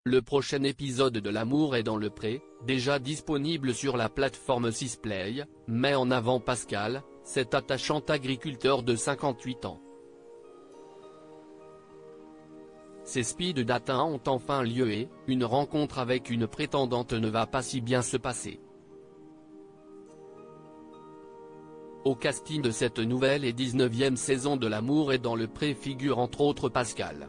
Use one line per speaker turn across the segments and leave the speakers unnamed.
Le prochain épisode de L'amour est dans le pré, déjà disponible sur la plateforme Sisplay, met en avant Pascal, cet attachant agriculteur de 58 ans. Ces speed dating ont enfin lieu et, une rencontre avec une prétendante ne va pas si bien se passer. Au casting de cette nouvelle et 19e saison de L'amour est dans le pré figure entre autres Pascal.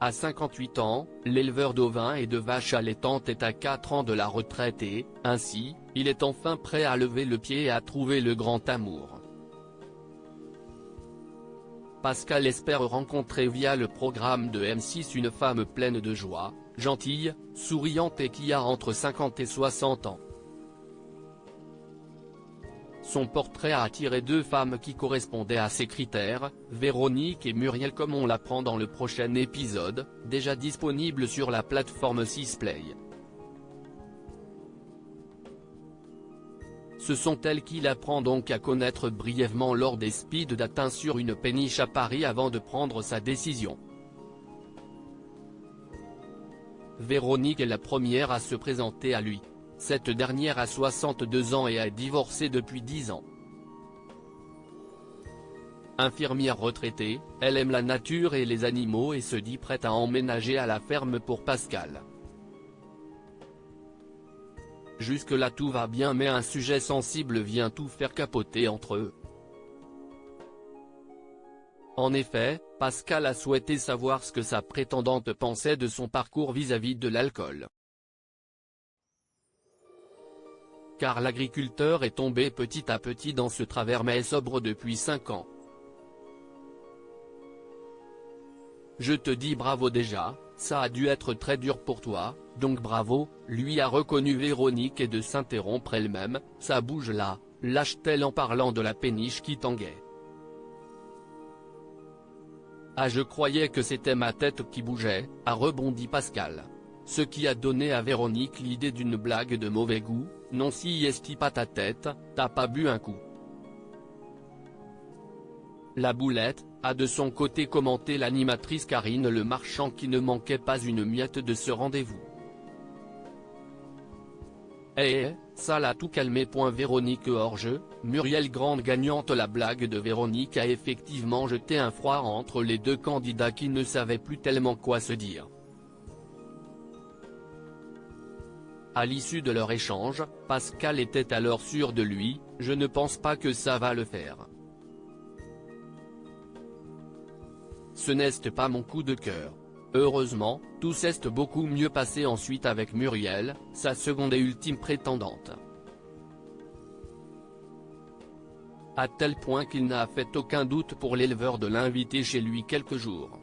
À 58 ans, l'éleveur d'ovins et de vaches allaitantes est à 4 ans de la retraite et, ainsi, il est enfin prêt à lever le pied et à trouver le grand amour. Pascal espère rencontrer via le programme de M6 une femme pleine de joie, gentille, souriante et qui a entre 50 et 60 ans. Son portrait a attiré deux femmes qui correspondaient à ses critères, Véronique et Muriel comme on l'apprend dans le prochain épisode, déjà disponible sur la plateforme Sisplay. Ce sont elles qu'il apprend donc à connaître brièvement lors des speed dating sur une péniche à Paris avant de prendre sa décision. Véronique est la première à se présenter à lui. Cette dernière a 62 ans et a divorcé depuis 10 ans. Infirmière retraitée, elle aime la nature et les animaux et se dit prête à emménager à la ferme pour Pascal. Jusque-là tout va bien mais un sujet sensible vient tout faire capoter entre eux. En effet, Pascal a souhaité savoir ce que sa prétendante pensait de son parcours vis-à-vis de l'alcool. Car l'agriculteur est tombé petit à petit dans ce travers mais est sobre depuis 5 ans. Je te dis bravo déjà, ça a dû être très dur pour toi, donc bravo, lui a reconnu Véronique et de s'interrompre elle-même, ça bouge là, lâche-t-elle en parlant de la péniche qui tanguait. Ah je croyais que c'était ma tête qui bougeait, a rebondi Pascal. Ce qui a donné à Véronique l'idée d'une blague de mauvais goût, non si est-ce pas ta tête, t'as pas bu un coup. La boulette, a de son côté commenté l'animatrice Karine Le Marchand qui ne manquait pas une miette de ce rendez-vous. Ça l'a tout calmé. Véronique hors jeu, Muriel grande gagnante. La blague de Véronique a effectivement jeté un froid entre les deux candidats qui ne savaient plus tellement quoi se dire. À l'issue de leur échange, Pascal était alors sûr de lui, je ne pense pas que ça va le faire. Ce n'est pas mon coup de cœur. Heureusement, tout s'est beaucoup mieux passé ensuite avec Muriel, sa seconde et ultime prétendante. À tel point qu'il n'a fait aucun doute pour l'éleveur de l'inviter chez lui quelques jours.